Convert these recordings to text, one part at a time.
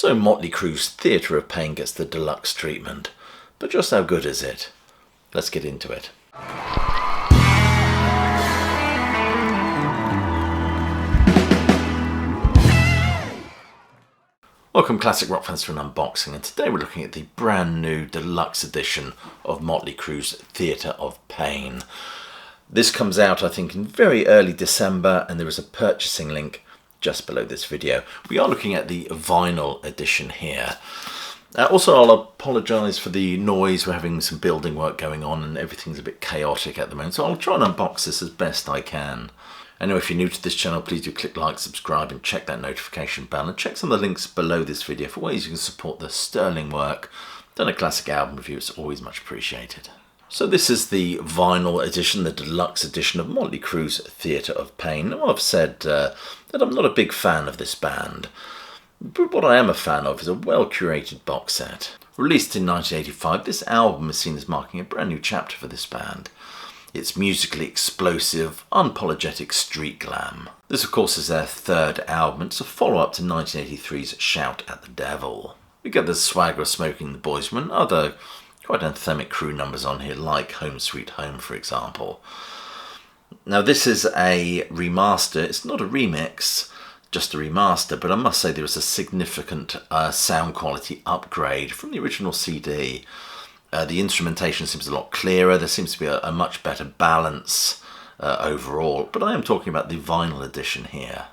So Motley Crue's Theatre of Pain gets the deluxe treatment, but just how good is it? Let's get into it. Welcome classic rock fans to an unboxing, and today we're looking at the brand new deluxe edition of Motley Crue's Theatre of Pain. This comes out I think in very early December, and there is a purchasing link just below this video. We are looking at the vinyl edition here. Also, I'll apologise for the noise. We're having some building work going on and everything's a bit chaotic at the moment, so I'll try and unbox this as best I can. Anyway, if you're new to this channel, please do click like, subscribe and check that notification bell, and check some of the links below this video for ways you can support the sterling work done a classic album review. It's always much appreciated. So this is the vinyl edition, the deluxe edition of Motley Crue's Theatre of Pain. Now, I've said that I'm not a big fan of this band, but what I am a fan of is a well-curated box set. Released in 1985, this album is seen as marking a brand new chapter for this band. It's musically explosive, unapologetic street glam. This, of course, is their third album. It's a follow-up to 1983's Shout at the Devil. We get the swagger of Smoking the Boys and other quite anthemic Crue numbers on here, like Home Sweet Home, for example. Now, this is a remaster. It's not a remix, just a remaster, but I must say there is a significant sound quality upgrade from the original CD. The instrumentation seems a lot clearer. There seems to be a much better balance overall, but I am talking about the vinyl edition here.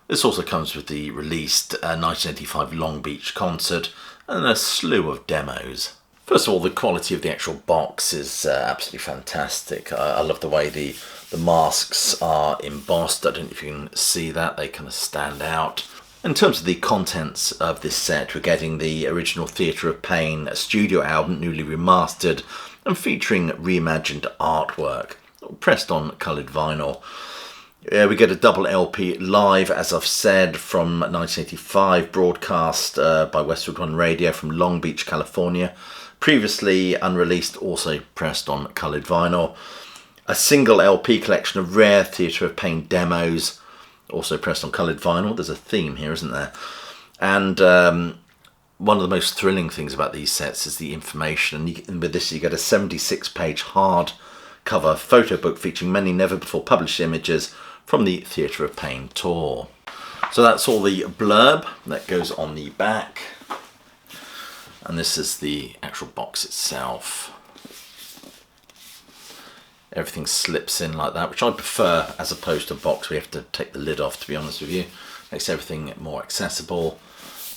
This also comes with the released 1985 Long Beach concert and a slew of demos. First of all, the quality of the actual box is absolutely fantastic. I love the way the masks are embossed. I don't know if you can see that, they kind of stand out. In terms of the contents of this set, we're getting the original Theatre of Pain studio album, newly remastered and featuring reimagined artwork, pressed on coloured vinyl. We get a double LP live, as I've said, from 1985, broadcast by Westwood One Radio from Long Beach, California. Previously unreleased, also pressed on coloured vinyl. A single LP collection of rare Theatre of Pain demos, also pressed on coloured vinyl. There's a theme here, isn't there? And one of the most thrilling things about these sets is the information. And with this, you get a 76-page hardcover photo book featuring many never-before-published images from the Theatre of Pain tour. So that's all the blurb that goes on the back. And this is the actual box itself. Everything slips in like that, which I prefer as opposed to a box. We have to take the lid off, to be honest with you. Makes everything more accessible.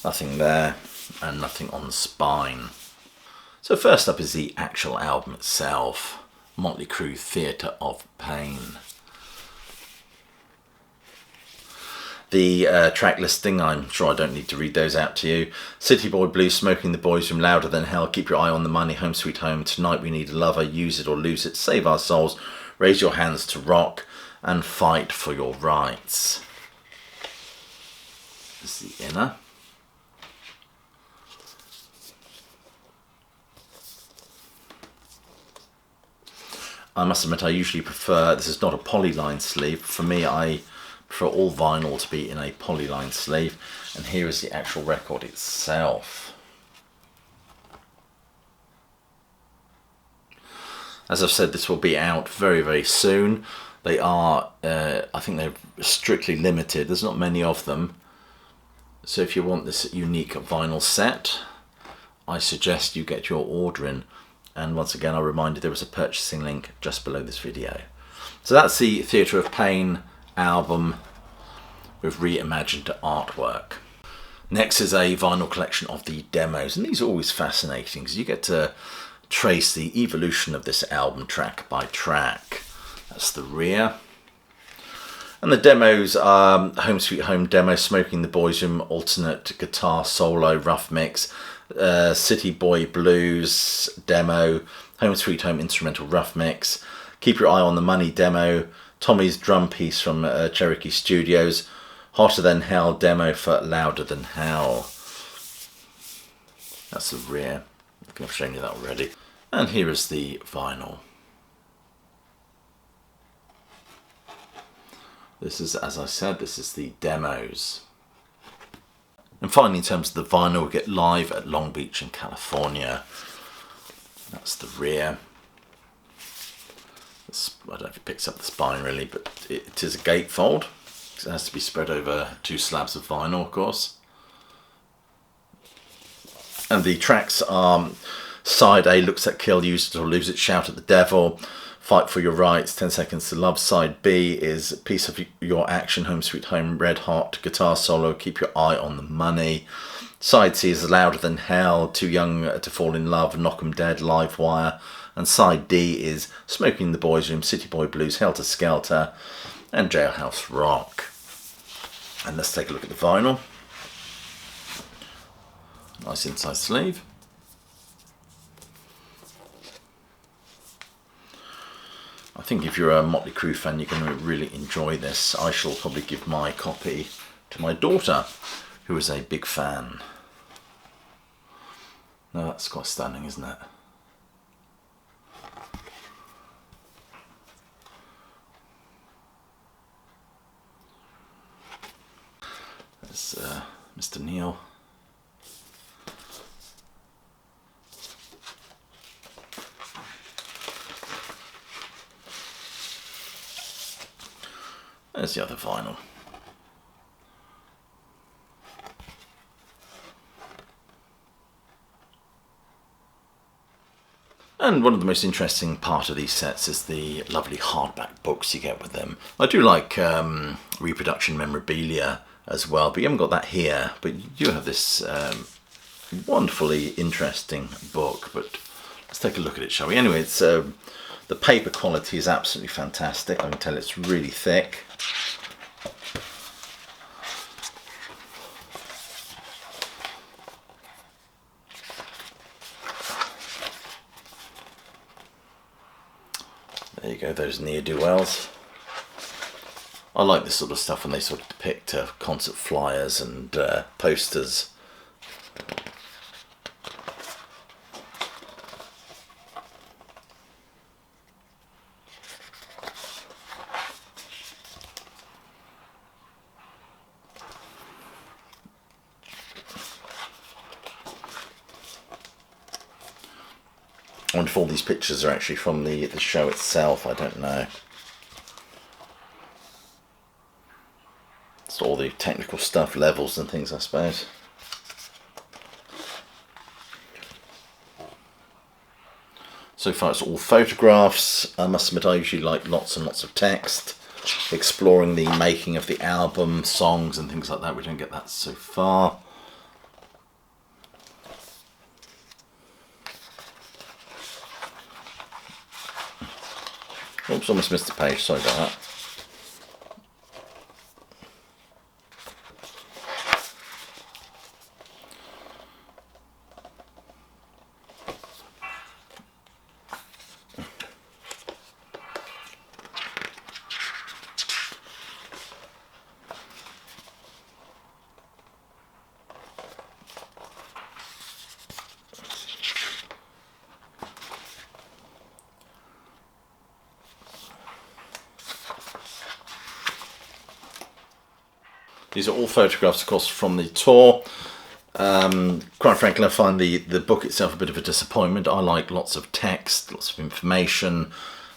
Nothing there and nothing on the spine. So first up is the actual album itself. Motley Crue Theatre of Pain. The track listing, I'm sure I don't need to read those out to you. City Boy Blues, Smoking the Boys Room, Louder Than Hell, Keep Your Eye on the Money, Home Sweet Home, Tonight We Need a Lover, Use It or Lose It, Save Our Souls, Raise Your Hands to Rock, and Fight for Your Rights. This is the inner. I must admit I usually prefer, this is not a polyline sleeve. For me, I for all vinyl to be in a polyline sleeve, and here is the actual record itself. As I've said, this will be out very, very soon. They are, I think they're strictly limited. There's not many of them. So if you want this unique vinyl set, I suggest you get your order in. And once again, I'll remind you there is a purchasing link just below this video. So that's the Theatre of Pain album with reimagined artwork. Next is a vinyl collection of the demos, and these are always fascinating because you get to trace the evolution of this album track by track. That's the rear. And the demos are Home Sweet Home demo, Smoking the Boys Room, alternate guitar solo, rough mix, City Boy Blues demo, Home Sweet Home instrumental rough mix, Keep Your Eye on the Money demo, Tommy's drum piece from Cherokee Studios, Hotter Than Hell demo for Louder Than Hell. That's the rear. I think I've shown you that already. And here is the vinyl. This is, as I said, this is the demos. And finally, in terms of the vinyl, we get Live at Long Beach in California. That's the rear. I don't know if it picks up the spine really, but it is a gatefold. It has to be spread over 2 slabs of vinyl, of course. And the tracks are side A, Looks at Kill, Use It or Lose It, Shout at the Devil, Fight for Your Rights, 10 Seconds to Love. Side B is Piece of Your Action, Home Sweet Home, Red Hot, guitar solo, Keep Your Eye on the Money. Side C is Louder Than Hell, Too Young to Fall in Love, Knock 'em Dead, Live Wire. And side D is Smoking in the Boys' Room, City Boy Blues, Helter Skelter, and Jailhouse Rock. And let's take a look at the vinyl. Nice inside sleeve. I think if you're a Motley Crue fan, you're going to really enjoy this. I shall probably give my copy to my daughter, who is a big fan. No, that's quite stunning, isn't it? There's Mr. Neil. There's the other vinyl. And one of the most interesting part of these sets is the lovely hardback books you get with them. I do like reproduction memorabilia as well, but you haven't got that here. But you do have this wonderfully interesting book. But let's take a look at it, shall we? Anyway, it's the paper quality is absolutely fantastic. I can tell it's really thick. There you go, those ne'er-do-wells. I like this sort of stuff when they sort of depict concert flyers and posters. I wonder if all these pictures are actually from the show itself. I don't know. It's all the technical stuff, levels and things, I suppose. So far it's all photographs. I must admit I usually like lots and lots of text, exploring the making of the album, songs and things like that. We don't get that so far. Oops, almost missed a page, sorry about that. These are all photographs, of course, from the tour. Quite frankly, I find the book itself a bit of a disappointment. I like lots of text, lots of information.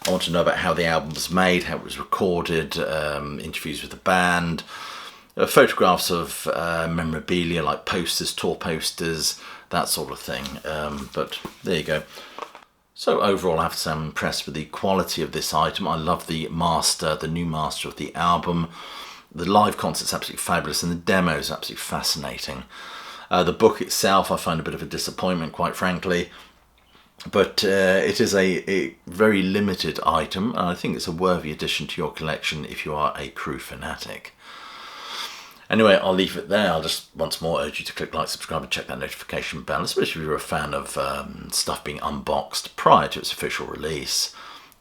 I want to know about how the album was made, how it was recorded, interviews with the band, photographs of memorabilia like posters, tour posters, that sort of thing. But there you go. So overall, I have to say I'm impressed with the quality of this item. I love the master, the new master of the album. The live concert's absolutely fabulous and the demo is absolutely fascinating. The book itself I find a bit of a disappointment, quite frankly, but it is a very limited item and I think it's a worthy addition to your collection if you are a Crue fanatic. Anyway, I'll leave it there. I'll just once more urge you to click like, subscribe and check that notification bell, especially if you're a fan of stuff being unboxed prior to its official release.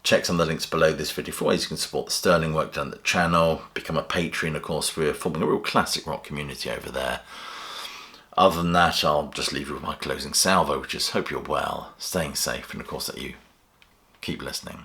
Check some of the links below this video for ways you can support the sterling work done on the channel. Become a Patron, of course. We're forming a real classic rock community over there. Other than that, I'll just leave you with my closing salvo, which is hope you're well, staying safe, and of course that you keep listening.